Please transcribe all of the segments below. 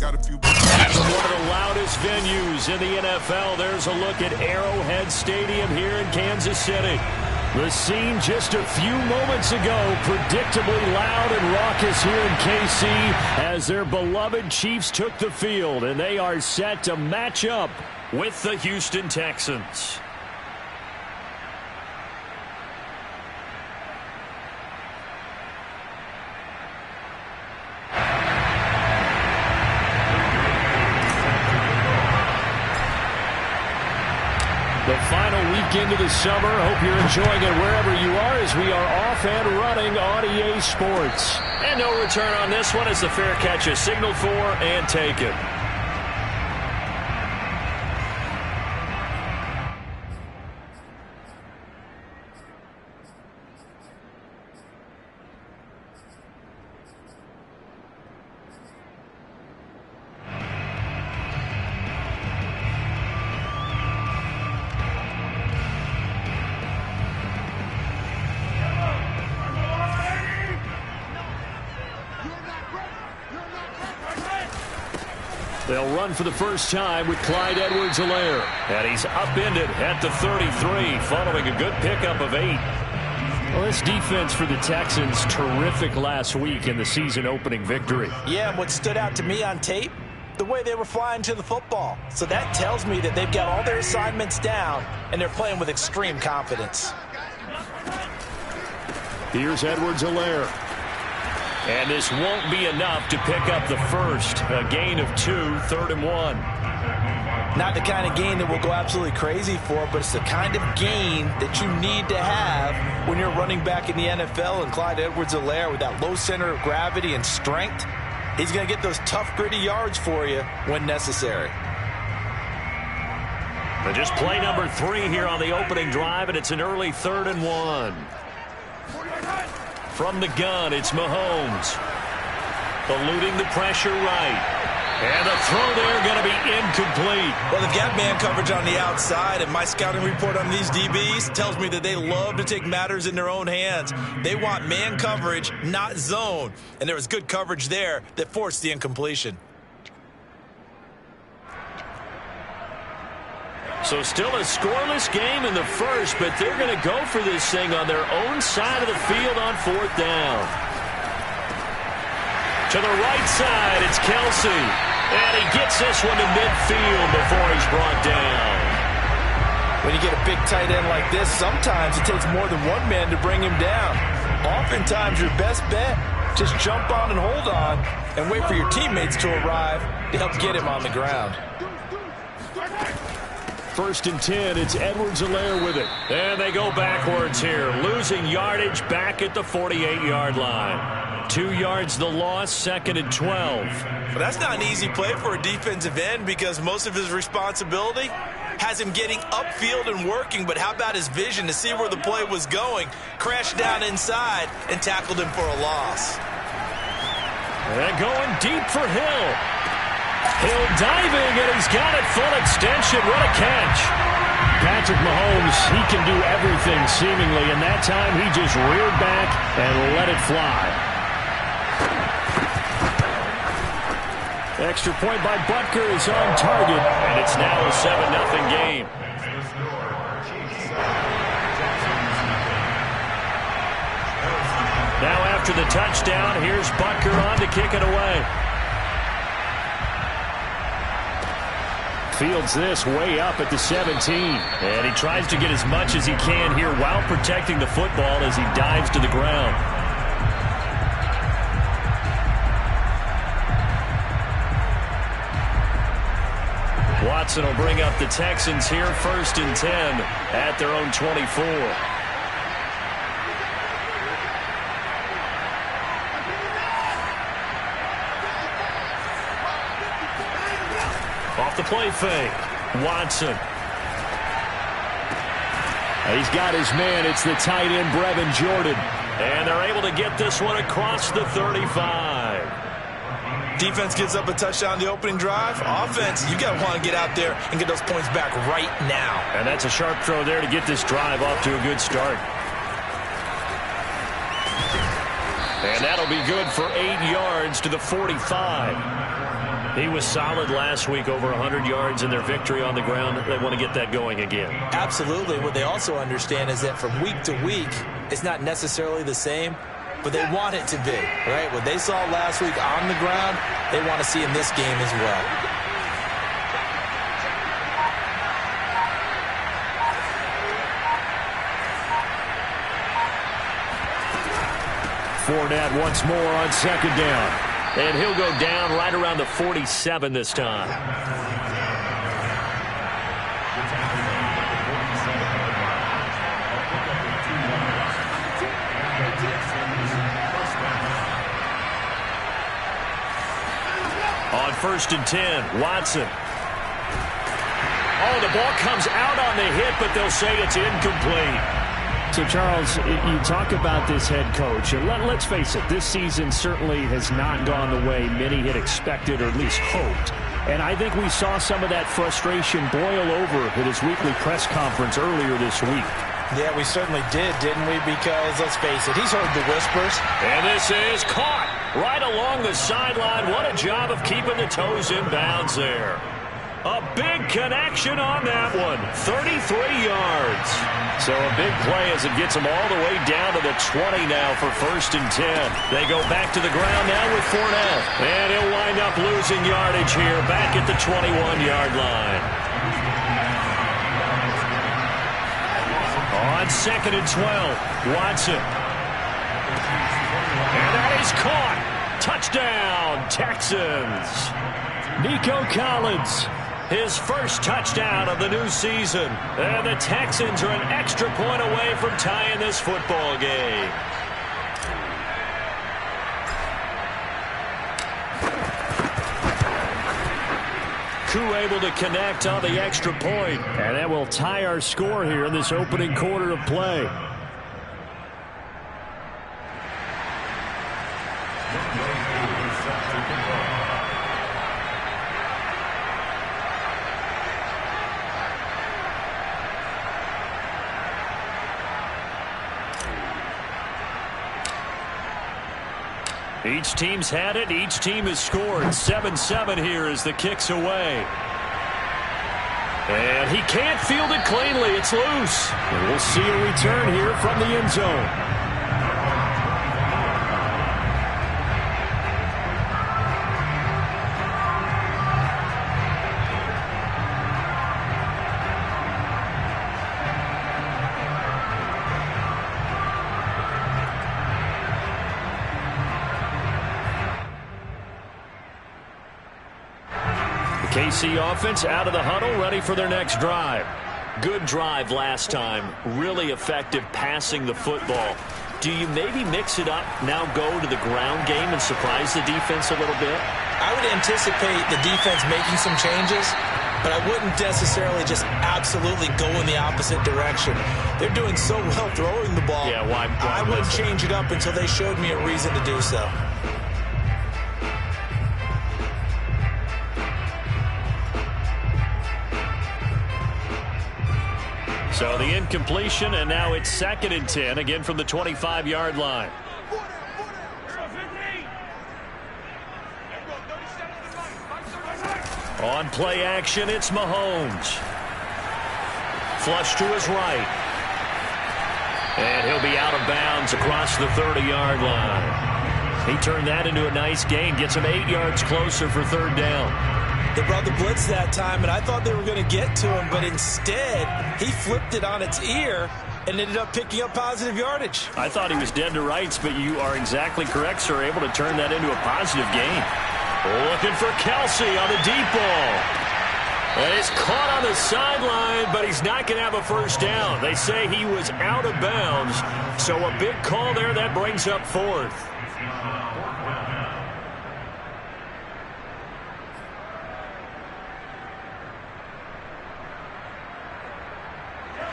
Got a few. One of the loudest venues in the NFL. There's a look at Arrowhead Stadium here in Kansas City. The scene just a few moments ago, predictably loud and raucous here in KC as their beloved Chiefs took the field, and they are set to match up with the Houston Texans. The final weekend of the summer. Hope you're enjoying it wherever you are as we are off and running on EA Sports. And no return on this one as the fair catch is signaled for and taken. They'll run for the first time with Clyde Edwards-Helaire. And he's upended at the 33 following a good pickup of 8. Well, this defense for the Texans, terrific last week in the season-opening victory. Yeah, and what stood out to me on tape, the way they were flying to the football. So that tells me that they've got all their assignments down, and they're playing with extreme confidence. Here's Edwards-Helaire. And this won't be enough to pick up the first. A gain of 2, 3rd and 1. Not the kind of gain that we'll go absolutely crazy for, but it's the kind of gain that you need to have when you're running back in the NFL. And Clyde Edwards-Helaire, with that low center of gravity and strength, he's going to get those tough, gritty yards for you when necessary. But just play number 3 here on the opening drive, and it's an early 3rd and 1. From the gun, it's Mahomes. Eluding the pressure right. And the throw there going to be incomplete. Well, they've got man coverage on the outside, and my scouting report on these DBs tells me that they love to take matters in their own hands. They want man coverage, not zone. And there was good coverage there that forced the incompletion. So still a scoreless game in the first, but they're going to go for this thing on their own side of the field on 4th down. To the right side, it's Kelsey. And he gets this one to midfield before he's brought down. When you get a big tight end like this, sometimes it takes more than one man to bring him down. Oftentimes, your best bet, just jump on and hold on and wait for your teammates to arrive to help get him on the ground. 1st and 10, it's Edwards-Helaire with it. And they go backwards here, losing yardage back at the 48-yard line. 2 yards the loss, 2nd and 12. Well, that's not an easy play for a defensive end because most of his responsibility has him getting upfield and working, but how about his vision to see where the play was going, crashed down inside, and tackled him for a loss. And going deep for Hill. Hill diving, and he's got it full extension. What a catch. Patrick Mahomes, he can do everything seemingly, and that time he just reared back and let it fly. Extra point by Butker is on target, and it's now a 7-0 game. Now after the touchdown, here's Butker on to kick it away. Fields this way up at the 17. And he tries to get as much as he can here while protecting the football as he dives to the ground. Watson will bring up the Texans here, 1st and 10 at their own 24. Off the play fake. Watson. He's got his man. It's the tight end, Brevin Jordan. And they're able to get this one across the 35. Defense gives up a touchdown the opening drive. Offense, you got to want to get out there and get those points back right now. And that's a sharp throw there to get this drive off to a good start. And that'll be good for 8 yards to the 45. He was solid last week, over 100 yards in their victory on the ground. They want to get that going again. Absolutely. What they also understand is that from week to week, it's not necessarily the same, but they want it to be, right? What they saw last week on the ground, they want to see in this game as well. Fournette once more on second down. And he'll go down right around the 47 this time. On 1st and 10, Watson. Oh, the ball comes out on the hit, but they'll say it's incomplete. So, Charles, you talk about this head coach, and let's face it, this season certainly has not gone the way many had expected or at least hoped. And I think we saw some of that frustration boil over at his weekly press conference earlier this week. Yeah, we certainly did, didn't we? Because, let's face it, he's heard the whispers. And this is caught right along the sideline. What a job of keeping the toes in bounds there. A big connection on that one. 33 yards. So a big play as it gets them all the way down to the 20 now for 1st and 10. They go back to the ground now with Fournette. And he'll wind up losing yardage here back at the 21-yard line. On 2nd and 12, Watson. And that is caught. Touchdown, Texans. Nico Collins. His first touchdown of the new season. And the Texans are an extra point away from tying this football game. Koo able to connect on the extra point. And that will tie our score here in this opening quarter of play. Each team's had it. Each team has scored. 7-7 here as the kick's away. And he can't field it cleanly. It's loose. And we'll see a return here from the end zone. KC offense out of the huddle, ready for their next drive. Good drive last time. Really effective passing the football. Do you maybe mix it up, now go to the ground game and surprise the defense a little bit? I would anticipate the defense making some changes, but I wouldn't necessarily just absolutely go in the opposite direction. They're doing so well throwing the ball. Yeah, why I wouldn't change it up until they showed me a reason to do so. So the incompletion, and now it's 2nd and 10, again from the 25-yard line. On play action, it's Mahomes. Flush to his right. And he'll be out of bounds across the 30-yard line. He turned that into a nice gain, gets him 8 yards closer for 3rd down. They brought the blitz that time, and I thought they were going to get to him, but instead, he flipped it on its ear and ended up picking up positive yardage. I thought he was dead to rights, but you are exactly correct, sir, able to turn that into a positive gain. Looking for Kelsey on the deep ball. And he's caught on the sideline, but he's not going to have a first down. They say he was out of bounds, so a big call there that brings up 4th.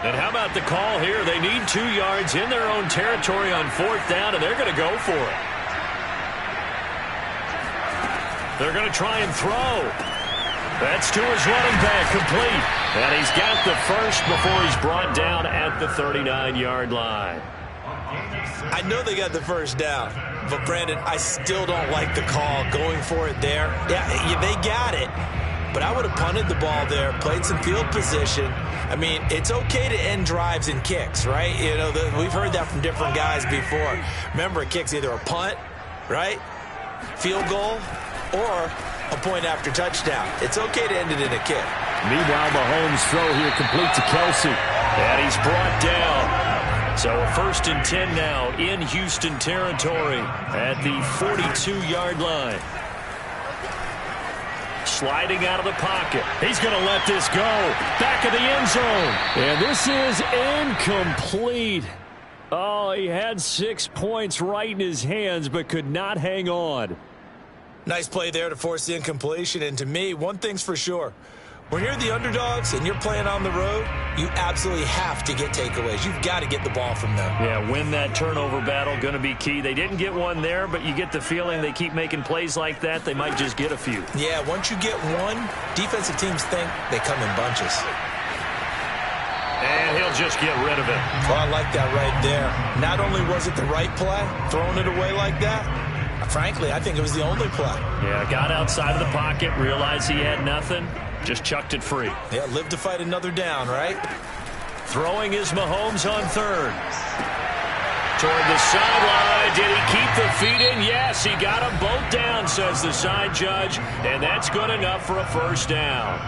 And how about the call here? They need 2 yards in their own territory on 4th down, and they're going to go for it. They're going to try and throw. That's to his running back, complete. And he's got the first before he's brought down at the 39-yard line. I know they got the first down, but Brandon, I still don't like the call going for it there. Yeah, they got it, but I would have punted the ball there, played some field position. I mean, it's okay to end drives and kicks, right? You know, we've heard that from different guys before. Remember, a kick's either a punt, right, field goal, or a point after touchdown. It's okay to end it in a kick. Meanwhile, Mahomes' throw here complete to Kelsey. And he's brought down. So a 1st and 10 now in Houston territory at the 42-yard line. Sliding out of the pocket. He's going to let this go. Back of the end zone. And this is incomplete. Oh, he had 6 points right in his hands, but could not hang on. Nice play there to force the incompletion. And to me, one thing's for sure. When you're the underdogs and you're playing on the road, you absolutely have to get takeaways. You've got to get the ball from them. Yeah, win that turnover battle, going to be key. They didn't get one there, but you get the feeling they keep making plays like that, they might just get a few. Yeah, once you get one, defensive teams think they come in bunches. And he'll just get rid of it. Well, I like that right there. Not only was it the right play, throwing it away like that, frankly, I think it was the only play. Yeah, got outside of the pocket, realized he had nothing. Just chucked it free. Yeah, live to fight another down, right? Throwing is Mahomes on 3rd. Toward the sideline. Did he keep the feet in? Yes, he got them both down, says the side judge. And that's good enough for a 1st down.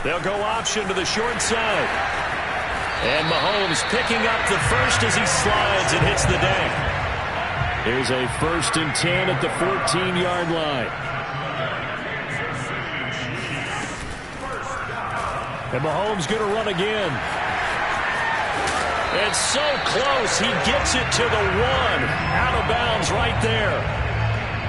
They'll go option to the short side. And Mahomes picking up the 1st as he slides and hits the deck. Here's a 1st and 10 at the 14-yard line. And Mahomes going to run again. It's so close. He gets it to the 1. Out of bounds right there.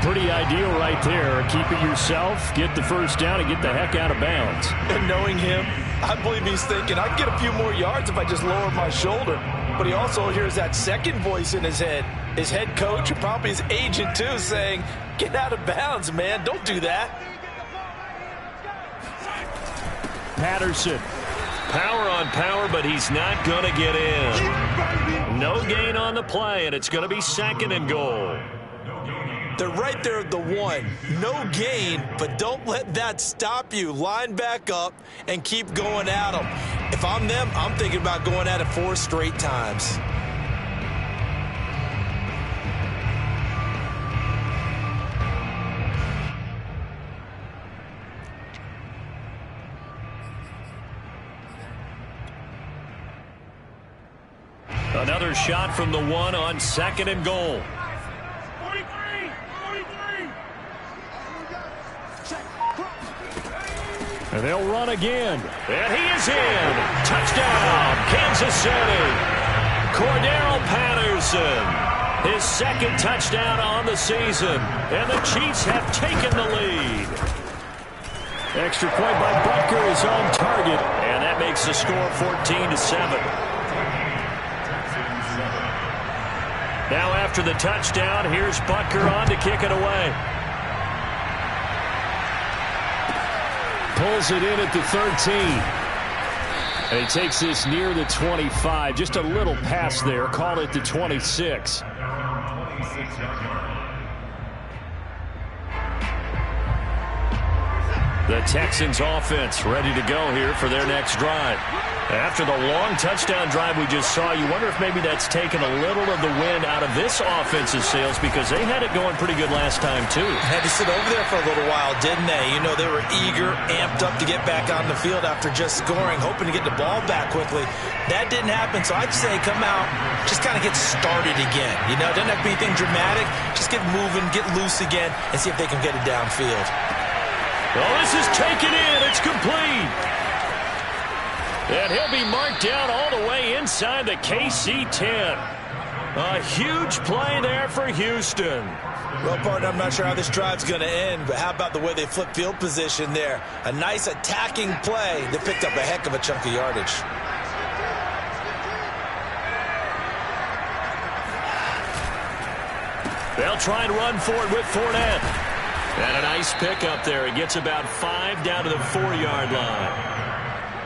Pretty ideal right there. Keep it yourself, get the 1st down, and get the heck out of bounds. And knowing him, I believe he's thinking, I can get a few more yards if I just lower my shoulder. But he also hears that second voice in his head. His head coach, and probably his agent too, saying, get out of bounds, man. Don't do that. Patterson. Power on power, but he's not going to get in. No gain on the play, and it's going to be 2nd and goal. They're right there at the 1. No gain, but don't let that stop you. Line back up and keep going at them. If I'm them, I'm thinking about going at it 4 straight times. Another shot from the 1 on 2nd and goal. And they'll run again. And he is in. Touchdown, Kansas City. Cordero Patterson. His 2nd touchdown on the season. And the Chiefs have taken the lead. Extra point by Butker is on target. And that makes the score 14-7. Now after the touchdown, here's Butker on to kick it away. Pulls it in at the 13. And he takes this near the 25. Just a little pass there. Call it the 26. The Texans offense ready to go here for their next drive. After the long touchdown drive we just saw, you wonder if maybe that's taken a little of the wind out of this offensive sails, because they had it going pretty good last time too. Had to sit over there for a little while, didn't they? You know, they were eager, amped up to get back on the field after just scoring, hoping to get the ball back quickly. That didn't happen, so I'd say come out, just kind of get started again. You know, doesn't have to be anything dramatic. Just get moving, get loose again, and see if they can get it downfield. Well, this is taken in. It's complete. And he'll be marked down all the way inside the KC-10. A huge play there for Houston. Well, partner, I'm not sure how this drive's going to end, but how about the way they flip field position there? A nice attacking play that picked up a heck of a chunk of yardage. They'll try and run for it with Fournette. And a nice pickup there. He gets about 5 down to the 4-yard line.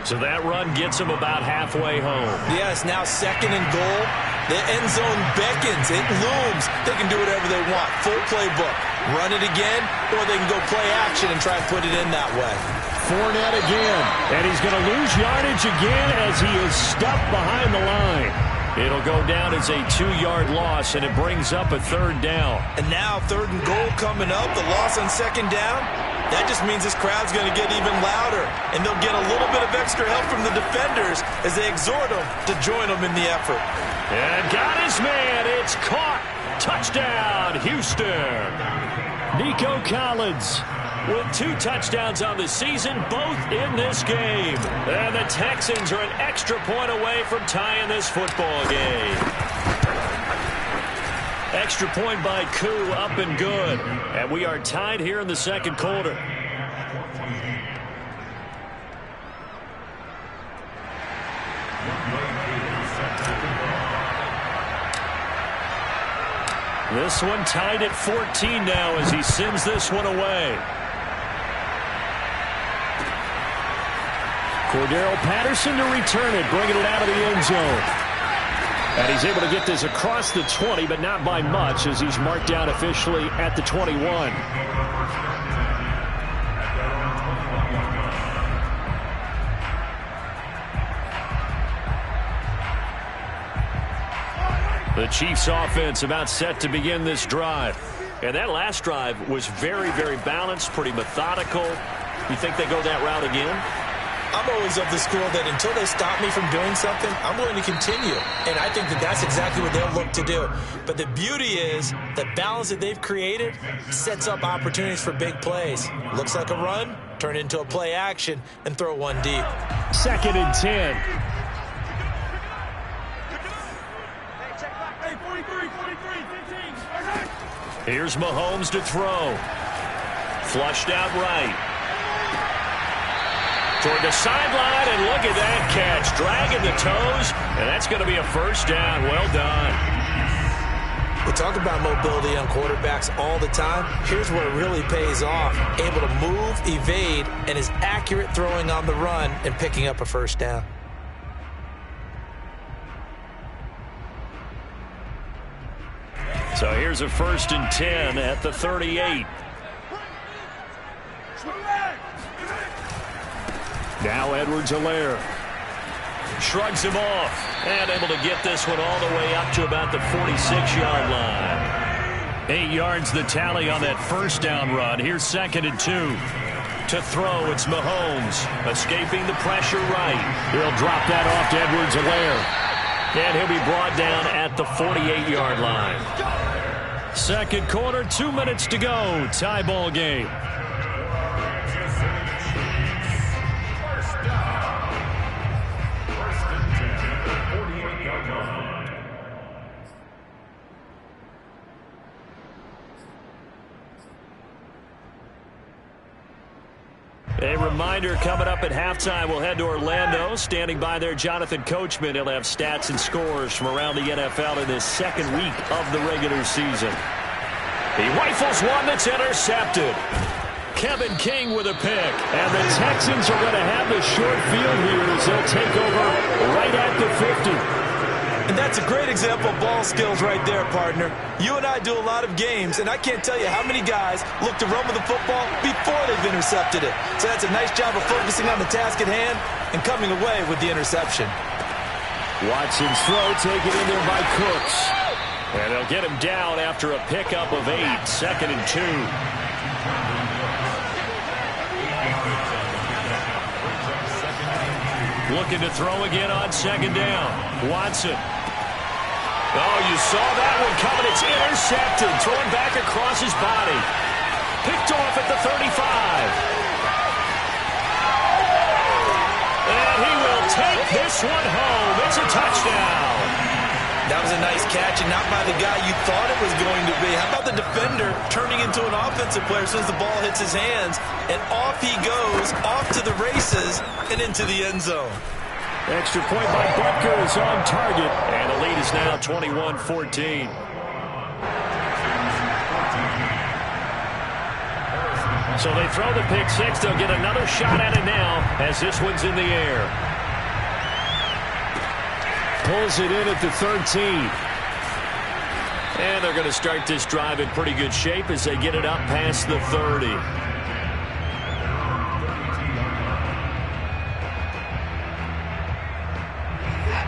So that run gets him about halfway home. Yes, now 2nd and goal. The end zone beckons. It looms. They can do whatever they want. Full playbook. Run it again, or they can go play action and try and put it in that way. Fournette again. And he's going to lose yardage again as he is stuffed behind the line. It'll go down as a 2-yard loss, and it brings up a 3rd down. And now 3rd and goal coming up. The loss on 2nd down. That just means this crowd's going to get even louder. And they'll get a little bit of extra help from the defenders as they exhort them to join them in the effort. And got his man. It's caught. Touchdown, Houston. Nico Collins with 2 touchdowns on the season, both in this game. And the Texans are an extra point away from tying this football game. Extra point by Koo, up and good. And we are tied here in the 2nd quarter. This one tied at 14 now as he sends this one away. Cordero Patterson to return it, bringing it out of the end zone. And he's able to get this across the 20, but not by much, as he's marked down officially at the 21. The Chiefs offense about set to begin this drive. And that last drive was very, very balanced, pretty methodical. You think they go that route again? I'm always of the school that until they stop me from doing something, I'm going to continue. And I think that that's exactly what they'll look to do. But the beauty is the balance that they've created sets up opportunities for big plays. Looks like a run, turn into a play action, and throw one deep. 2nd and 10. Here's Mahomes to throw. Flushed out right. Toward the sideline, and look at that catch. Dragging the toes, and that's going to be a 1st down. Well done. We talk about mobility on quarterbacks all the time. Here's where it really pays off. Able to move, evade, and is accurate throwing on the run and picking up a 1st down. So here's a 1st and 10 at the 38. Now Edwards-Helaire shrugs him off and able to get this one all the way up to about the 46-yard line. 8 yards the tally on that 1st down run. Here's 2nd and 2. To throw, it's Mahomes escaping the pressure right. He'll drop that off to Edwards-Helaire. And he'll be brought down at the 48-yard line. 2nd quarter, 2 minutes to go. Tie ball game. A reminder, coming up at halftime, we'll head to Orlando. Standing by there, Jonathan Coachman. He'll have stats and scores from around the NFL in this 2nd week of the regular season. He rifles one that's intercepted. Kevin King with a pick. And the Texans are going to have the short field here as they'll take over right at the 50. And that's a great example of ball skills right there, partner. You and I do a lot of games, and I can't tell you how many guys look to run with the football before they've intercepted it. So that's a nice job of focusing on the task at hand and coming away with the interception. Watson's throw taken in there by Cooks. And they'll get him down after a pickup of 8, 2nd and 2. Looking to throw again on 2nd down. Watson. Oh, you saw that one coming. It's intercepted. Thrown back across his body. Picked off at the 35. And he will take this one home. It's a touchdown. That was a nice catch, and not by the guy you thought it was going to be. How about the defender turning into an offensive player as soon as the ball hits his hands, and off he goes, off to the races, and into the end zone. Extra point by Butker is on target. And the lead is now 21-14. So they throw the pick six. They'll get another shot at it now as this one's in the air. Pulls it in at the 13. And they're going to start this drive in pretty good shape as they get it up past the 30.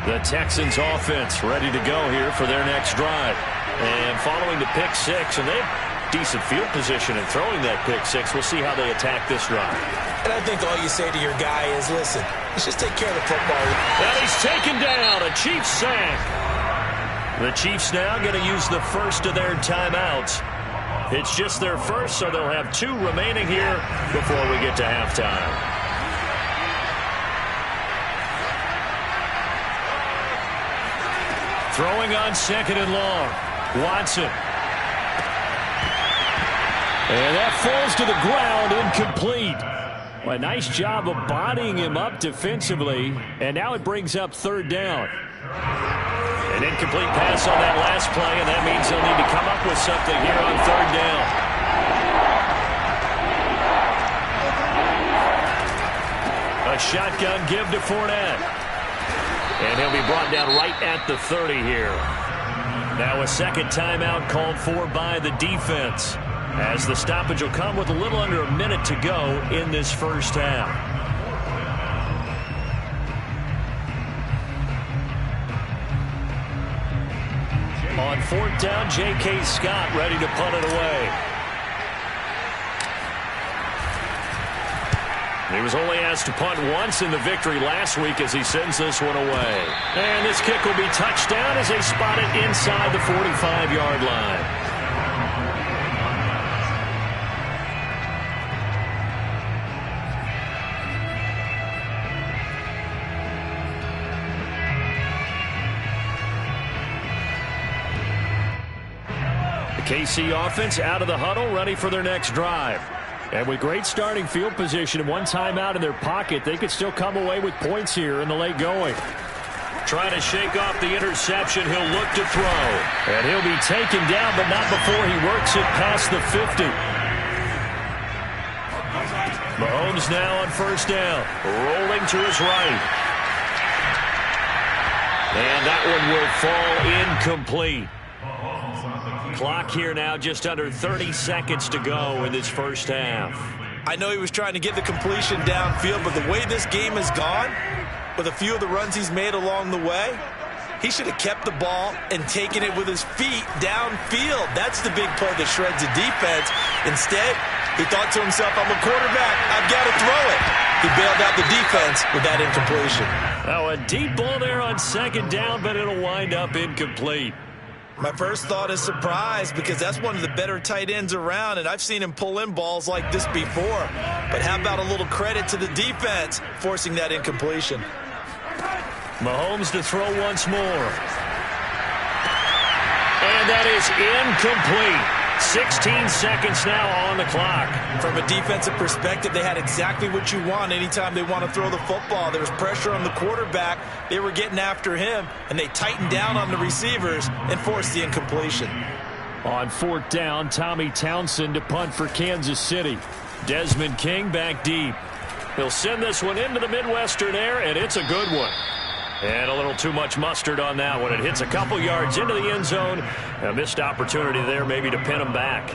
The Texans offense ready to go here for their next drive. And following the pick six, and they have decent field position in throwing that pick six. We'll see how they attack this drive. And I think all you say to your guy is, listen, let's just take care of the football. And he's taken down. A Chiefs sack. The Chiefs now going to use the first of their timeouts. It's just their first, so they'll have 2 remaining here before we get to halftime. Throwing on 2nd and long. Watson. And that falls to the ground, incomplete. Well, a nice job of bodying him up defensively, and now it brings up 3rd down. An incomplete pass on that last play, and that means they'll need to come up with something here on 3rd down. A shotgun give to Fournette. And he'll be brought down right at the 30 here. Now a second timeout called for by the defense, as the stoppage will come with a little under a minute to go in this first half. On 4th down, J.K. Scott ready to punt it away. He was only asked to punt once in the victory last week as he sends this one away. And this kick will be touchdown as they spot it inside the 45-yard line. KC offense out of the huddle, ready for their next drive. And with great starting field position and one timeout in their pocket, they could still come away with points here in the late going. Trying to shake off the interception, he'll look to throw. And he'll be taken down, but not before he works it past the 50. Mahomes now on 1st down, rolling to his right. And that one will fall incomplete. Clock here now, just under 30 seconds to go in this first half. I know he was trying to get the completion downfield, but the way this game has gone, with a few of the runs he's made along the way, he should have kept the ball and taken it with his feet downfield. That's the big play that shreds the defense. Instead, he thought to himself, I'm a quarterback, I've got to throw it. He bailed out the defense with that incompletion. Now a deep ball there on 2nd down, but it'll wind up incomplete. My first thought is surprise, because that's one of the better tight ends around, and I've seen him pull in balls like this before. But how about a little credit to the defense forcing that incompletion? Mahomes to throw once more. And that is incomplete. 16 seconds now on the clock. From a defensive perspective, they had exactly what you want anytime they want to throw the football. There was pressure on the quarterback. They were getting after him, and they tightened down on the receivers and forced the incompletion. On 4th down, Tommy Townsend to punt for Kansas City. Desmond King back deep. He'll send this one into the Midwestern air, and it's a good one. And a little too much mustard on that one. It hits a couple yards into the end zone. A missed opportunity there maybe to pin him back.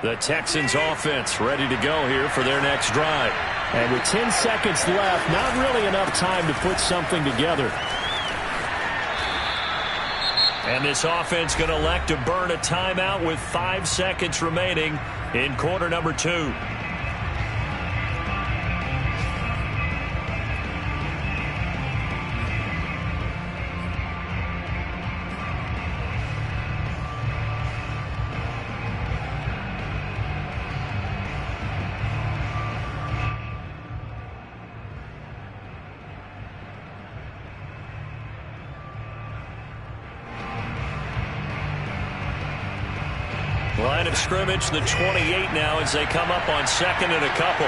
The Texans offense ready to go here for their next drive. And with 10 seconds left, not really enough time to put something together. And this offense going to elect to burn a timeout with 5 seconds remaining in quarter number 2. Line of scrimmage, the 28 now as they come up on 2nd and a couple.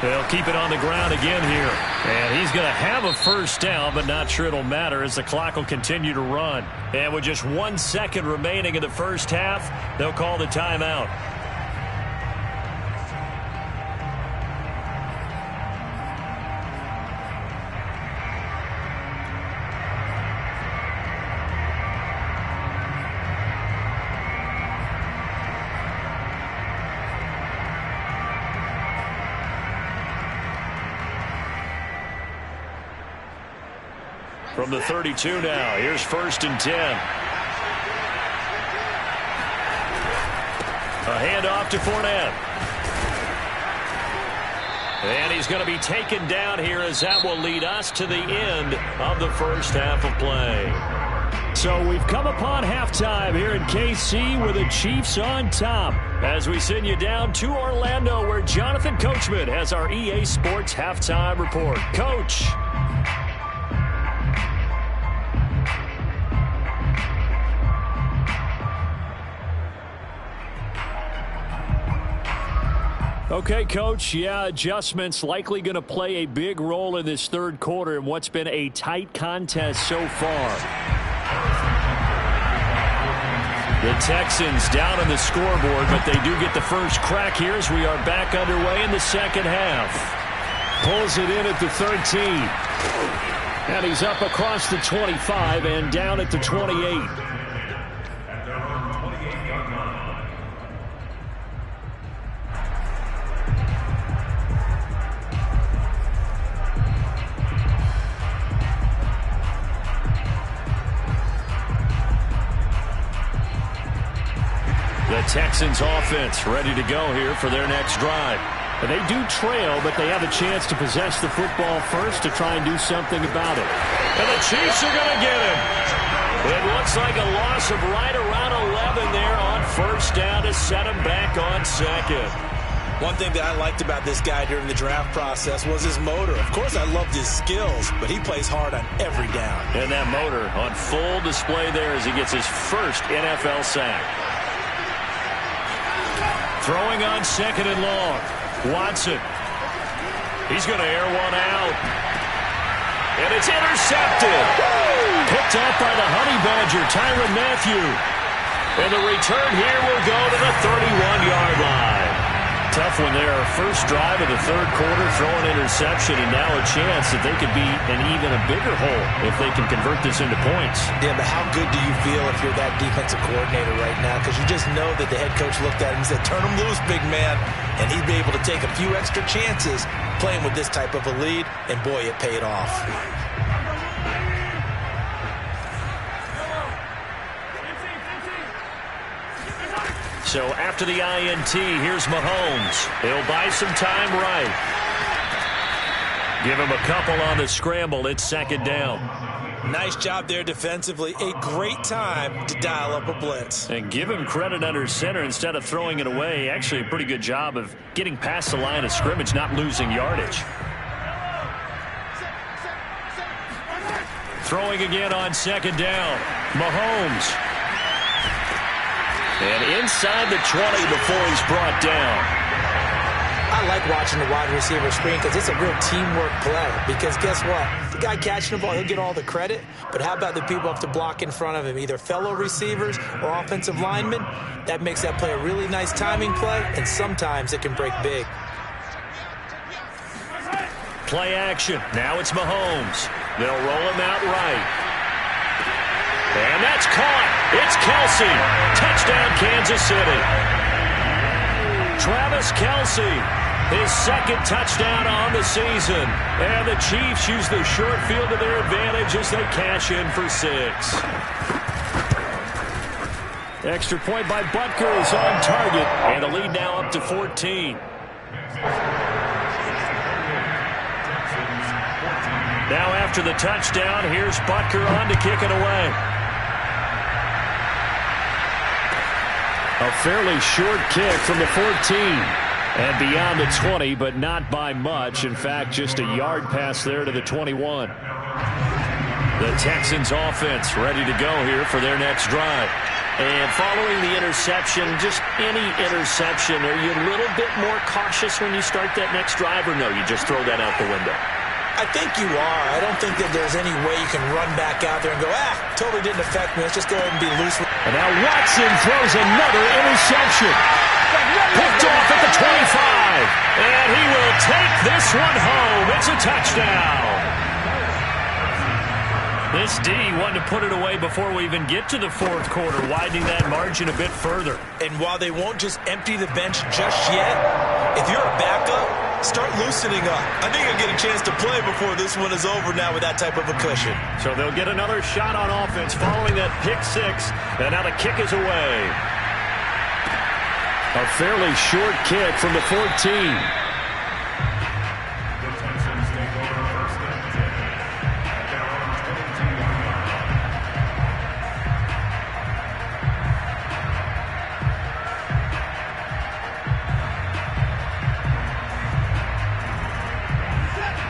They'll keep it on the ground again here. And he's going to have a first down, but not sure it'll matter as the clock will continue to run. And with just 1 second remaining in the first half, they'll call the timeout. From the 32 now, here's 1st and 10. A handoff to Fournette. And he's going to be taken down here as that will lead us to the end of the first half of play. So we've come upon halftime here in KC with the Chiefs on top. As we send you down to Orlando where Jonathan Coachman has our EA Sports halftime report. Coach. Okay, Coach, adjustments likely going to play a big role in this third quarter in what's been a tight contest so far. The Texans down on the scoreboard, but they do get the first crack here as we are back underway in the second half. Pulls it in at the 13. And he's up across the 25 and down at the 28. The Texans offense ready to go here for their next drive. And they do trail, but they have a chance to possess the football first to try and do something about it. And the Chiefs are going to get him. It looks like a loss of right around 11 there on first down to set him back on second. One thing that I liked about this guy during the draft process was his motor. Of course, I loved his skills, but he plays hard on every down. And that motor on full display there as he gets his first NFL sack. Throwing on second and long. Watson. He's going to air one out. And it's intercepted. Picked up by the Honey Badger, Tyrann Mathieu. And the return here will go to the 31-yard line. Tough one there. First drive of the third quarter, throwing interception, and now a chance that they could be in even a bigger hole if they can convert this into points. Yeah, but how good do you feel if you're that defensive coordinator right now? Because you just know that the head coach looked at him and said, turn him loose, big man. And he'd be able to take a few extra chances playing with this type of a lead, and boy, it paid off. So after the INT, here's Mahomes. He'll buy some time right. Give him a couple on the scramble. It's second down. Nice job there defensively. A great time to dial up a blitz. And give him credit under center instead of throwing it away. Actually a pretty good job of getting past the line of scrimmage, not losing yardage. Throwing again on second down. Mahomes. And inside the 20 before he's brought down. I like watching the wide receiver screen because it's a real teamwork play. Because guess what? The guy catching the ball, he'll get all the credit. But how about the people up to block in front of him, either fellow receivers or offensive linemen? That makes that play a really nice timing play, and sometimes it can break big. Play action. Now it's Mahomes. They'll roll him out right. And that's caught. It's Kelce. Touchdown, Kansas City. Travis Kelce, his second touchdown on the season. And the Chiefs use the short field to their advantage as they cash in for 6. Extra point by Butker is on target. And the lead now up to 14. Now after the touchdown, here's Butker on to kick it away. A fairly short kick from the 14 and beyond the 20, but not by much. In fact, just a yard pass there to the 21. The Texans offense ready to go here for their next drive. And following the interception, just any interception, are you a little bit more cautious when you start that next drive, or no, you just throw that out the window? I think you are. I don't think that there's any way you can run back out there and go, totally didn't affect me. Let's just go ahead and be loose. And now Watson throws another interception. Picked off at the 25. And he will take this one home. It's a touchdown. This D wanted to put it away before we even get to the fourth quarter, widening that margin a bit further. And while they won't just empty the bench just yet, if you're a backup, start loosening up. I think you'll get a chance to play before this one is over now with that type of a cushion. So they'll get another shot on offense following that pick six. And now the kick is away. A fairly short kick from the 14.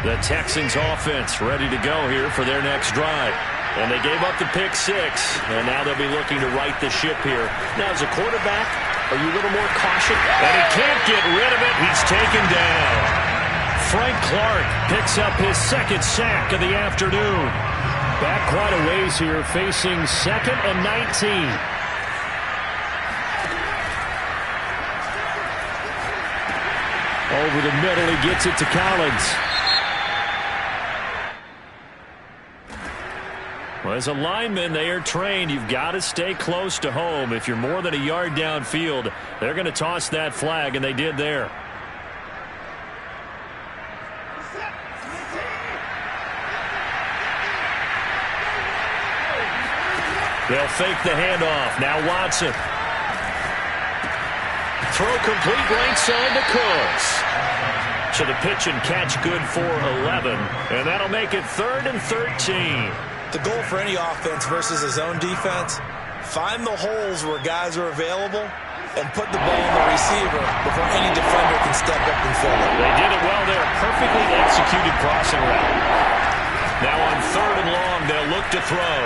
The Texans offense ready to go here for their next drive. And they gave up the pick six, and now they'll be looking to right the ship here. Now, as a quarterback, are you a little more cautious? And he can't get rid of it. He's taken down. Frank Clark picks up his second sack of the afternoon. Back quite a ways here, facing 2nd and 19. Over the middle, he gets it to Collins. Well, as a lineman, they are trained. You've got to stay close to home. If you're more than a yard downfield, they're going to toss that flag, and they did there. They'll fake the handoff. Now Watson. Throw complete right side to Cooks. So the pitch and catch good for 11, and that'll make it 3rd and 13. The goal for any offense versus a zone defense, find the holes where guys are available and put the ball on the receiver before any defender can step up and fill it. They did it well there. Perfectly executed crossing route. Now on 3rd and long, they'll look to throw.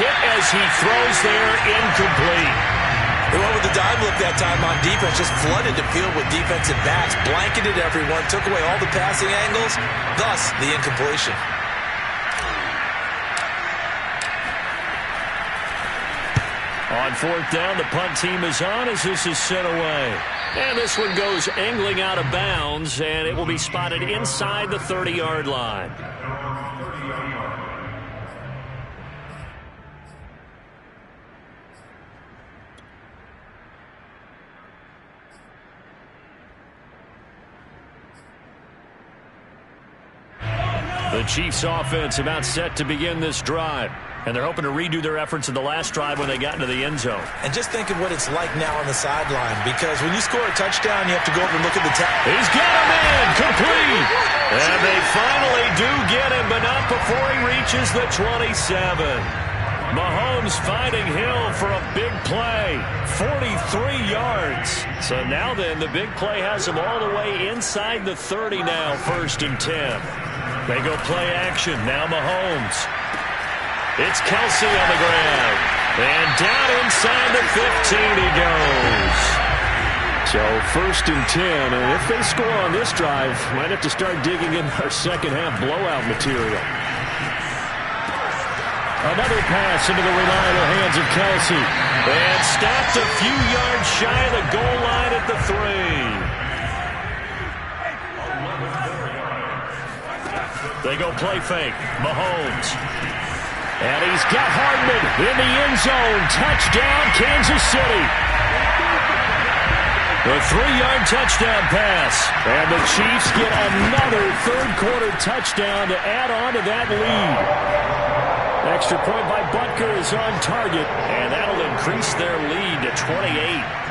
Hit as he throws there, incomplete. They went with the dime look that time on defense, just flooded the field with defensive backs, blanketed everyone, took away all the passing angles, thus the incompletion. On 4th down, the punt team is on as this is sent away. And this one goes angling out of bounds, and it will be spotted inside the 30-yard line. The Chiefs offense about set to begin this drive. And they're hoping to redo their efforts in the last drive when they got into the end zone. And just think of what it's like now on the sideline, because when you score a touchdown, you have to go over and look at the tag. He's got him in, complete. And they finally do get him, but not before he reaches the 27. Mahomes finding Hill for a big play, 43 yards. So now then, the big play has him all the way inside the 30 now, 1st and 10. They go play action, now Mahomes. It's Kelsey on the ground. And down inside the 15 he goes. So 1st and 10, and if they score on this drive, might have to start digging in our second half blowout material. Another pass into the reliable hands of Kelsey. And stopped a few yards shy of the goal line at the 3. They go play fake. Mahomes. And he's got Hardman in the end zone. Touchdown, Kansas City. The 3-yard touchdown pass. And the Chiefs get another third-quarter touchdown to add on to that lead. Extra point by Butker is on target, and that'll increase their lead to 28.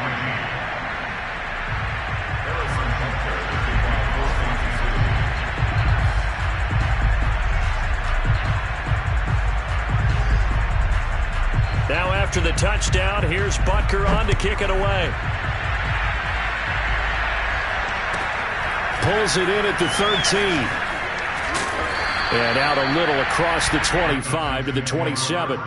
Now after the touchdown, here's Butker on to kick it away. Pulls it in at the 13. And out a little across the 25 to the 27.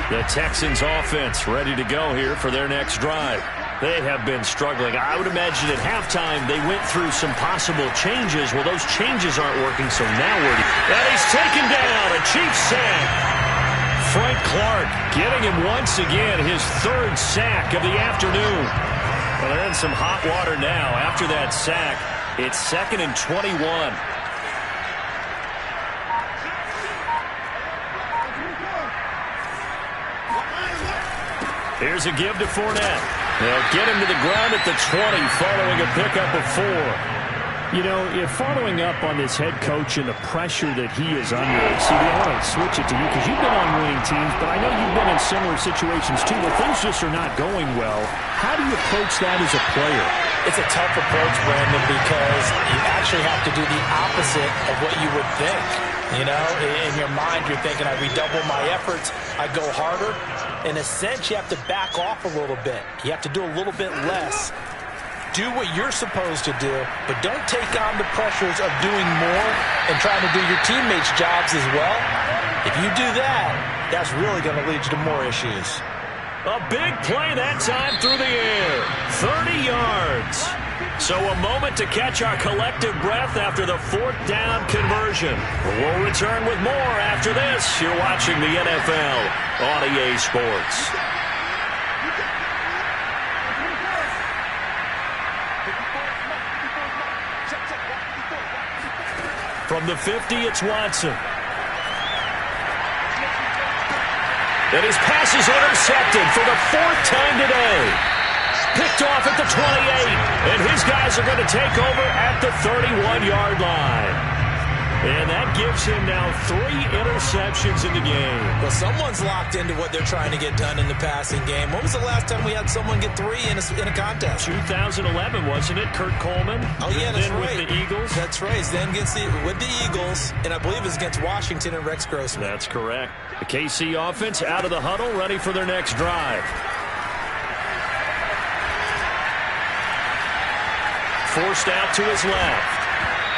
The Texans offense ready to go here for their next drive. They have been struggling. I would imagine at halftime they went through some possible changes. Well, those changes aren't working, so now and he's taken down. A Chiefs sack. Frank Clark getting him once again, his third sack of the afternoon. Well, they're in some hot water now. After that sack, it's 2nd and 21. Here's a give to Fournette. They'll get him to the ground at the 20 following a pickup of 4. You know, if following up on this head coach and the pressure that he is under, see, I want to switch it to you because you've been on winning teams, but I know you've been in similar situations too where things just are not going well. How do you approach that as a player? It's a tough approach, Brandon, because you actually have to do the opposite of what you would think. You know, in your mind, you're thinking, I redouble my efforts, I go harder. In a sense, you have to back off a little bit. You have to do a little bit less. Do what you're supposed to do, but don't take on the pressures of doing more and trying to do your teammates' jobs as well. If you do that, that's really going to lead you to more issues. A big play that time through the air. 30 yards. So a moment to catch our collective breath after the 4th down conversion. We'll return with more after this. You're watching the NFL on EA Sports. From the 50, it's Watson. And his pass is intercepted for the 4th time today. Picked off at the 28. And his guys are going to take over at the 31-yard line. And that gives him now 3 interceptions in the game. Well, someone's locked into what they're trying to get done in the passing game. When was the last time we had someone get 3 in a contest? 2011, wasn't it? Kurt Coleman. Oh, yeah, that's then right. With the Eagles. That's right. Then with the Eagles, and I believe it was against Washington and Rex Grossman. That's correct. The KC offense out of the huddle, ready for their next drive. Forced out to his left.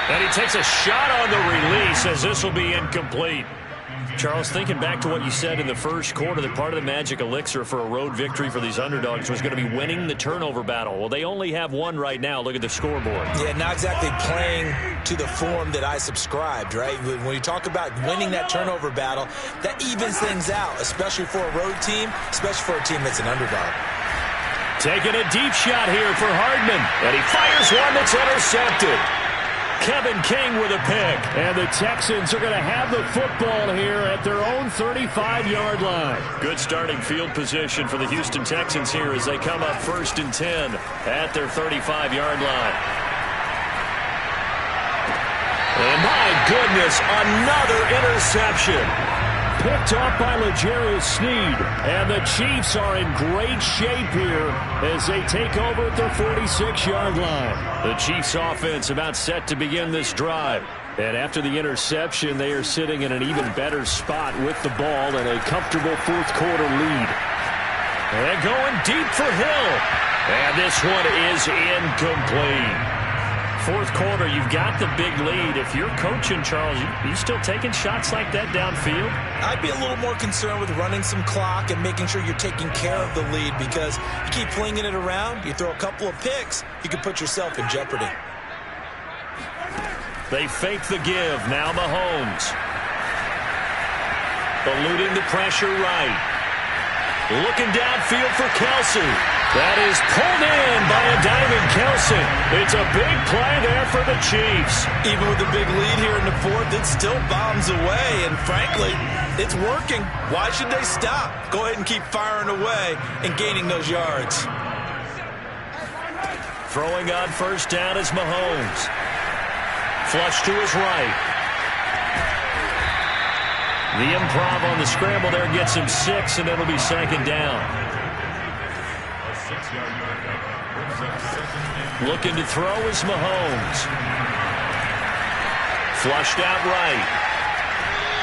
And he takes a shot on the release as this will be incomplete. Charles, thinking back to what you said in the first quarter, that part of the magic elixir for a road victory for these underdogs was going to be winning the turnover battle. Well, they only have one right now. Look at the scoreboard. Yeah, not exactly playing to the form that I subscribed, right? When you talk about winning that turnover battle, that evens things out, especially for a road team, especially for a team that's an underdog. Taking a deep shot here for Hardman. And he fires one that's intercepted. Kevin King with a pick. And the Texans are going to have the football here at their own 35-yard line. Good starting field position for the Houston Texans here as they come up 1st and 10 at their 35-yard line. And my goodness, another interception. Picked off by L'Jarius Sneed. And the Chiefs are in great shape here as they take over at their 46-yard line. The Chiefs offense about set to begin this drive. And after the interception, they are sitting in an even better spot with the ball and a comfortable 4th quarter lead. And going deep for Hill. And this one is incomplete. 4th quarter, you've got the big lead. If you're coaching, Charles, you still taking shots like that downfield? I'd be a little more concerned with running some clock and making sure you're taking care of the lead, because you keep flinging it around, you throw a couple of picks, you can put yourself in jeopardy. They fake the give. Now Mahomes. Eluding the pressure right. Looking downfield for Kelsey. That is pulled in by a diving Kelsey. It's a big play there for the Chiefs. Even with the big lead here in the 4th, it still bombs away. And frankly, it's working. Why should they stop? Go ahead and keep firing away and gaining those yards. Throwing on 1st down is Mahomes. Flush to his right. The improv on the scramble there gets him 6, and it'll be 2nd down. Looking to throw is Mahomes. Flushed out right.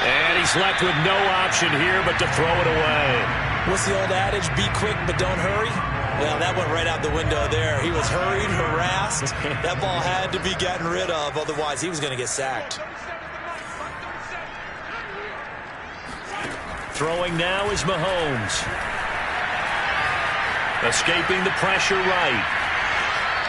And he's left with no option here but to throw it away. What's the old adage? Be quick, but don't hurry. Well, that went right out the window there. He was hurried, harassed. That ball had to be gotten rid of, otherwise he was going to get sacked. Throwing now is Mahomes. Escaping the pressure right.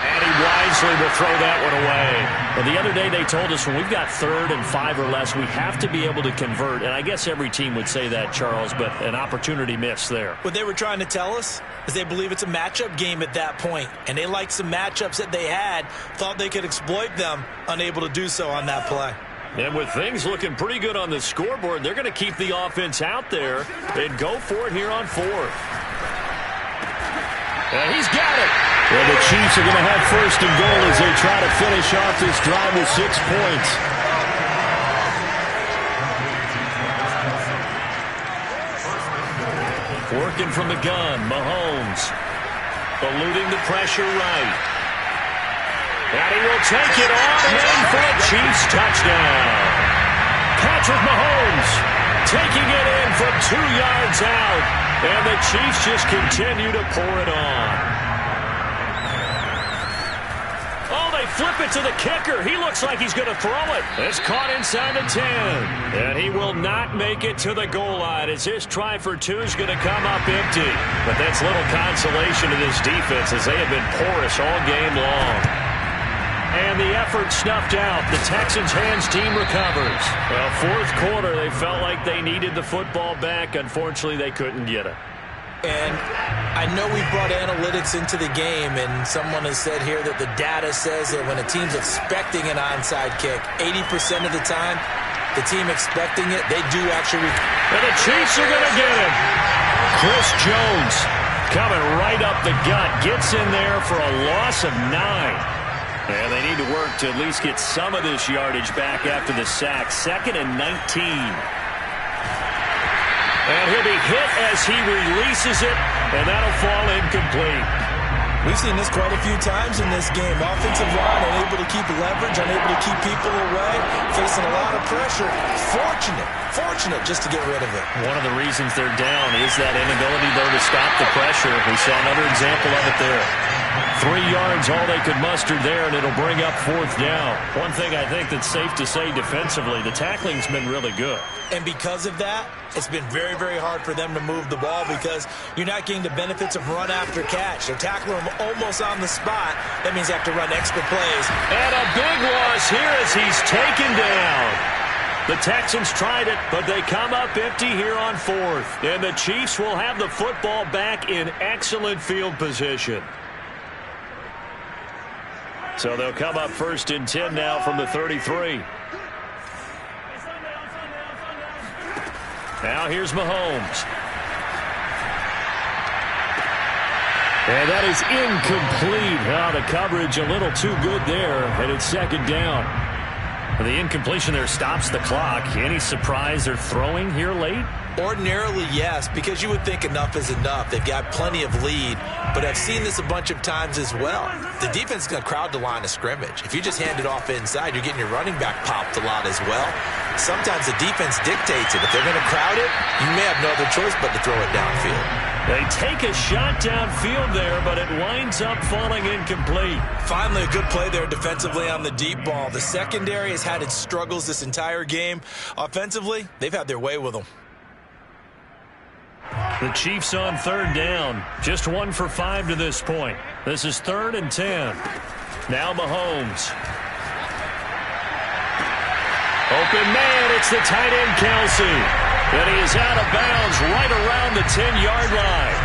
And he wisely will throw that one away. Well, the other day they told us when we've got 3rd and 5 or less, we have to be able to convert. And I guess every team would say that, Charles, but an opportunity missed there. What they were trying to tell us is they believe it's a matchup game at that point. And they liked some matchups that they had, thought they could exploit them, unable to do so on that play. And with things looking pretty good on the scoreboard, they're going to keep the offense out there and go for it here on 4th. And he's got it. Well, the Chiefs are going to have 1st and goal as they try to finish off this drive with 6 points. Working from the gun, Mahomes. Eluding the pressure right. And he will take it on in for a Chiefs touchdown. Patrick Mahomes taking it in from 2 yards out. And the Chiefs just continue to pour it on. Flip it to the kicker. He looks like he's going to throw it. It's caught inside the 10. And he will not make it to the goal line as his try for 2 is going to come up empty. But that's little consolation to this defense as they have been porous all game long. And the effort snuffed out. The Texans' hands team recovers. Well, 4th quarter, they felt like they needed the football back. Unfortunately, they couldn't get it. And I know we brought analytics into the game, and someone has said here that the data says that when a team's expecting an onside kick, 80% of the time, the team expecting it, they do actually. And the Chiefs are going to get him. Chris Jones coming right up the gut, gets in there for a loss of 9. And they need to work to at least get some of this yardage back after the sack. 2nd and 19. And he'll be hit as he releases it, and that'll fall incomplete. We've seen this quite a few times in this game. Offensive line unable to keep leverage, unable to keep people away, facing a lot of pressure. Fortunate just to get rid of it. One of the reasons they're down is that inability, though, to stop the pressure. We saw another example of it there. 3 yards, all they could muster there, and it'll bring up 4th down. One thing I think that's safe to say defensively, the tackling's been really good. And because of that, it's been very, very hard for them to move the ball because you're not getting the benefits of run after catch. They're tackling them almost on the spot. That means they have to run extra plays. And a big loss here as he's taken down. The Texans tried it, but they come up empty here on 4th. And the Chiefs will have the football back in excellent field position. So they'll come up 1st and 10 now from the 33. Now here's Mahomes. And that is incomplete. Oh, the coverage a little too good there, and it's 2nd down. The incompletion there stops the clock. Any surprise they're throwing here late? Ordinarily, yes, because you would think enough is enough. They've got plenty of lead, but I've seen this a bunch of times as well. The defense is going to crowd the line of scrimmage. If you just hand it off inside, you're getting your running back popped a lot as well. Sometimes the defense dictates it. If they're going to crowd it, you may have no other choice but to throw it downfield. They take a shot downfield there, but it winds up falling incomplete. Finally, a good play there defensively on the deep ball. The secondary has had its struggles this entire game. Offensively, they've had their way with them. The Chiefs on 3rd down. Just 1 for 5 to this point. This is 3rd and 10. Now Mahomes. Open man, it's the tight end Kelsey. And he is out of bounds right around the 10-yard line.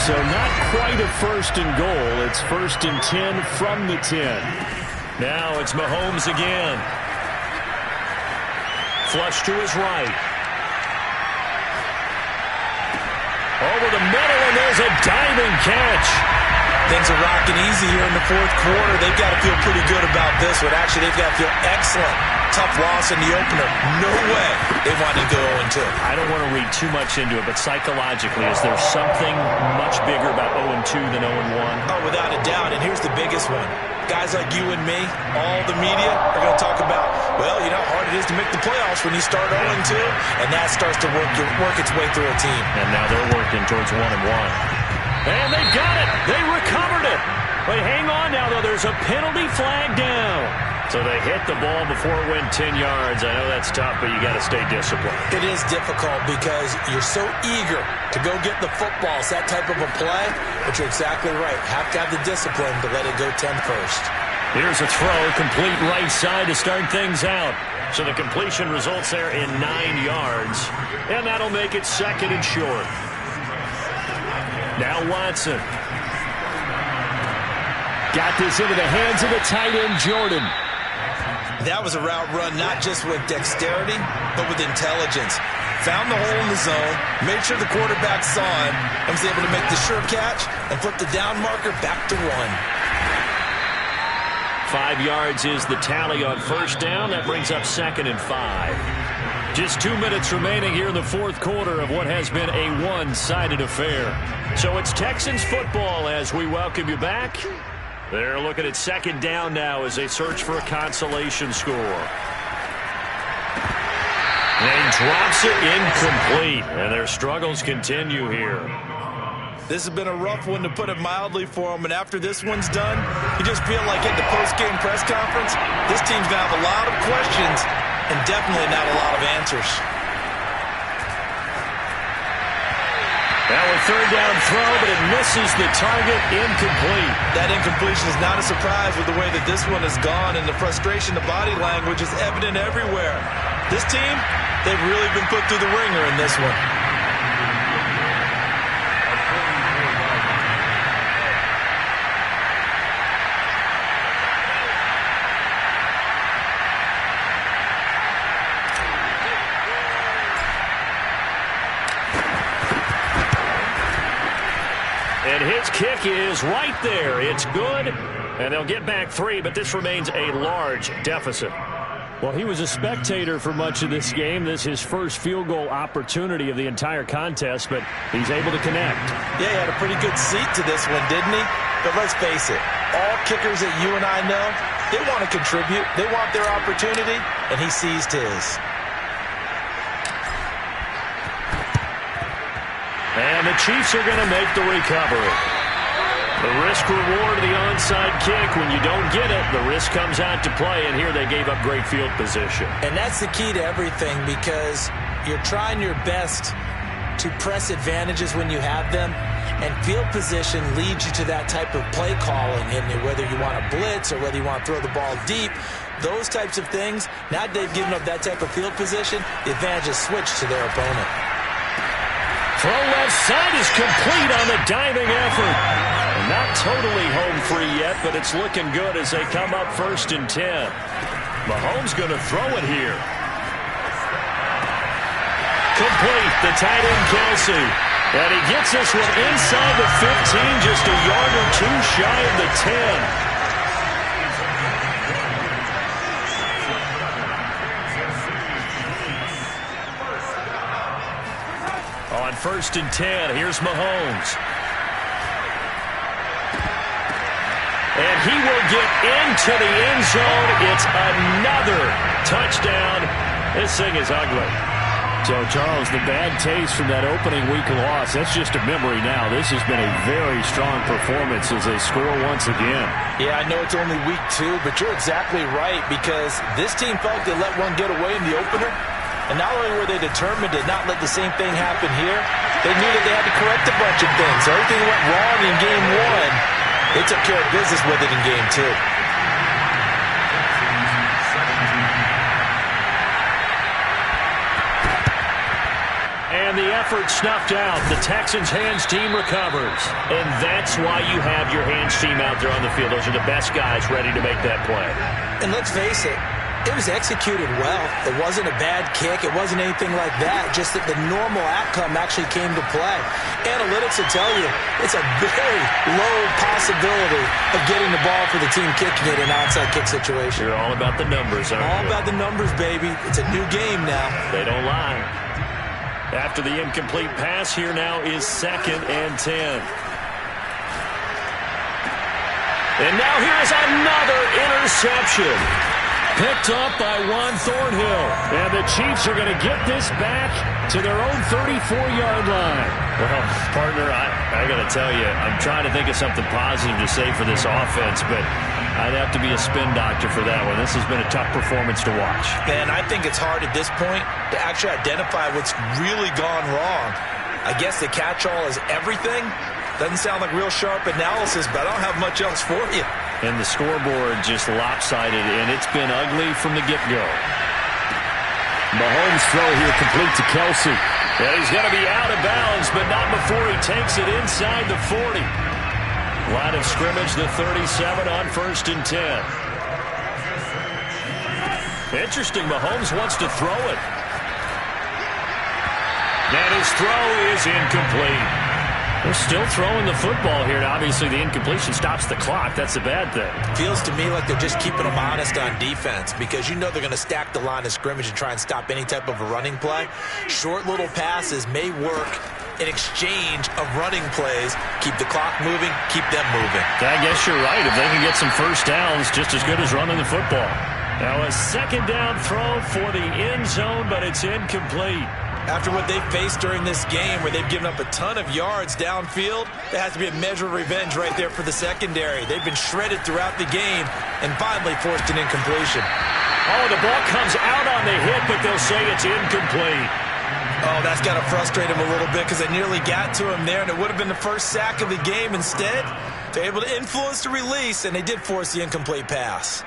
So not quite a 1st and goal. It's 1st and 10 from the 10. Now it's Mahomes again. Flush to his right. Over the middle, and there's a diving catch. Things are rocking easy here in the 4th quarter. They've got to feel pretty good about this one. Actually, they've got to feel excellent. Tough loss in the opener. No way they wanted to go 0-2. I don't want to read too much into it, but psychologically, is there something much bigger about 0-2 than 0-1? Oh, without a doubt, and here's the biggest one. Guys like you and me, all the media, are going to talk about, well, you know how hard it is to make the playoffs when you start 0-2, and that starts to work its way through a team. And now they're working towards 1-1. And they've got it. They recovered it. But hang on now, though. There's a penalty flag down. So they hit the ball before it went 10 yards. I know that's tough, but you got to stay disciplined. It is difficult because you're so eager to go get the football. It's that type of a play, but you're exactly right. Have to have the discipline to let it go 10 first. Here's a throw, complete right side to start things out. So the completion results there in 9 yards, and that'll make it 2nd and short. Now Watson. Got this into the hands of the tight end, Jordan. That was a route run not just with dexterity, but with intelligence. Found the hole in the zone, made sure the quarterback saw him, and was able to make the sure catch and flip the down marker back to 1. 5 yards is the tally on first down. That brings up 2nd and 5. Just 2 minutes remaining here in the fourth quarter of what has been a one-sided affair. So it's Texans football as we welcome you back. They're looking at 2nd down now as they search for a consolation score. And drops it incomplete, and their struggles continue here. This has been a rough one, to put it mildly, for them, and after this one's done, you just feel like at the post-game press conference, this team's going to have a lot of questions and definitely not a lot of answers. Now a 3rd down throw, but it misses the target, incomplete. That incompletion is not a surprise with the way that this one has gone, and the frustration, the body language is evident everywhere. This team, they've really been put through the ringer in this one. And his kick is right there. It's good, and they'll get back 3, but this remains a large deficit. Well, he was a spectator for much of this game. This is his first field goal opportunity of the entire contest, but he's able to connect. Yeah, he had a pretty good seat to this one, didn't he? But let's face it, all kickers that you and I know, they want to contribute. They want their opportunity, and he seized his. And the Chiefs are going to make the recovery. The risk-reward of the onside kick, when you don't get it, the risk comes out to play, and here they gave up great field position. And that's the key to everything, because you're trying your best to press advantages when you have them, and field position leads you to that type of play calling, and whether you want to blitz or whether you want to throw the ball deep, those types of things, now they've given up that type of field position, the advantage is switched to their opponent. Throw left side is complete on the diving effort. Not totally home free yet, but it's looking good as they come up 1st and 10. Mahomes going to throw it here. Complete, the tight end Kelsey. And he gets this one inside the 15, just a yard or 2 shy of the 10. On 1st and 10, here's Mahomes. And he will get into the end zone. It's another touchdown. This thing is ugly. So, Charles, the bad taste from that opening week loss, that's just a memory now. This has been a very strong performance as they score once again. Yeah, I know it's only week 2, but you're exactly right, because this team felt they let one get away in the opener. And not only were they determined to not let the same thing happen here, they knew that they had to correct a bunch of things. Everything went wrong in game 1. They took care of business with it in game 2. And the effort snuffed out. The Texans' hands team recovers. And that's why you have your hands team out there on the field. Those are the best guys ready to make that play. And let's face it, it was executed well. It wasn't a bad kick. It wasn't anything like that. Just that the normal outcome actually came to play. Analytics will tell you it's a very low possibility of getting the ball for the team kicking it in an onside kick situation. You're all about the numbers, aren't you? All about the numbers, baby. It's a new game now. They don't lie. After the incomplete pass, here now is 2nd and 10. And now here's another interception. picked up by Juan Thornhill. And the Chiefs are going to get this back to their own 34-yard line. Well, partner, I got to tell you, I'm trying to think of something positive to say for this offense, but I'd have to be a spin doctor for that one. This has been a tough performance to watch. Man, I think it's hard at this point to actually identify what's really gone wrong. I guess the catch-all is everything. Doesn't sound like real sharp analysis, but I don't have much else for you. And the scoreboard just lopsided, and it's been ugly from the get-go. Mahomes' throw here complete to Kelsey. And he's going to be out of bounds, but not before he takes it inside the 40. Line of scrimmage, the 37 on 1st and 10. Interesting, Mahomes wants to throw it. And his throw is incomplete. They're still throwing the football here, and obviously the incompletion stops the clock. That's a bad thing. Feels to me like they're just keeping them honest on defense because you know they're going to stack the line of scrimmage and try and stop any type of a running play. Short little passes may work in exchange of running plays. Keep the clock moving, keep them moving. I guess you're right. If they can get some first downs, just as good as running the football. Now a second down throw for the end zone, but it's incomplete. After what they've faced during this game where they've given up a ton of yards downfield, there has to be a measure of revenge right there for the secondary. They've been shredded throughout the game and finally forced an incompletion. Oh, the ball comes out on the hit, but they'll say it's incomplete. Oh, that's got to frustrate him a little bit because they nearly got to him there, and it would have been the first sack of the game. Instead, they're able to influence the release, and they did force the incomplete pass.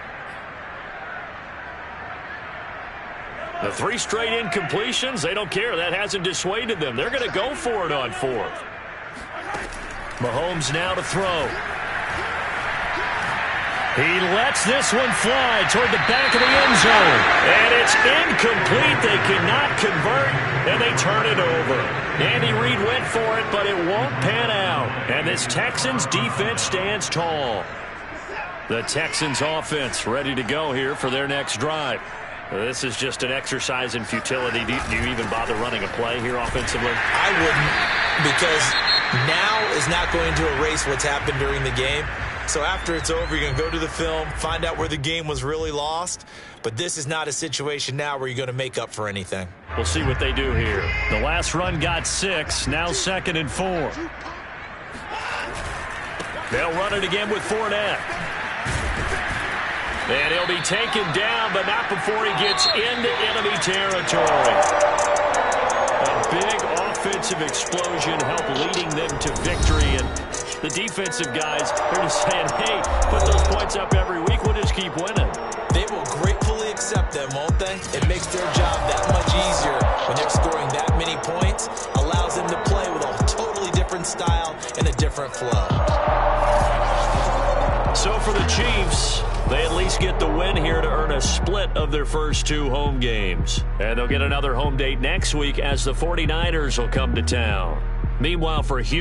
The 3 straight incompletions, they don't care. That hasn't dissuaded them. They're going to go for it on 4th. Mahomes now to throw. He lets this one fly toward the back of the end zone. And it's incomplete. They cannot convert, and they turn it over. Andy Reid went for it, but it won't pan out. And this Texans defense stands tall. The Texans offense ready to go here for their next drive. This is just an exercise in futility. Do you even bother running a play here offensively? I wouldn't, because now is not going to erase what's happened during the game. So after it's over, you're going to go to the film, find out where the game was really lost. But this is not a situation now where you're going to make up for anything. We'll see what they do here. The last run got 6, now 2nd and 4. They'll run it again with Fournette. And he'll be taken down, but not before he gets into enemy territory. A big offensive explosion helped leading them to victory. And the defensive guys are just saying, hey, put those points up every week. We'll just keep winning. They will gratefully accept them, won't they? It makes their job that much easier when they're scoring that many points. Allows them to play with a totally different style and a different flow. So for the Chiefs, they at least get the win here to earn a split of their first 2 home games. And they'll get another home date next week as the 49ers will come to town. Meanwhile, for Houston,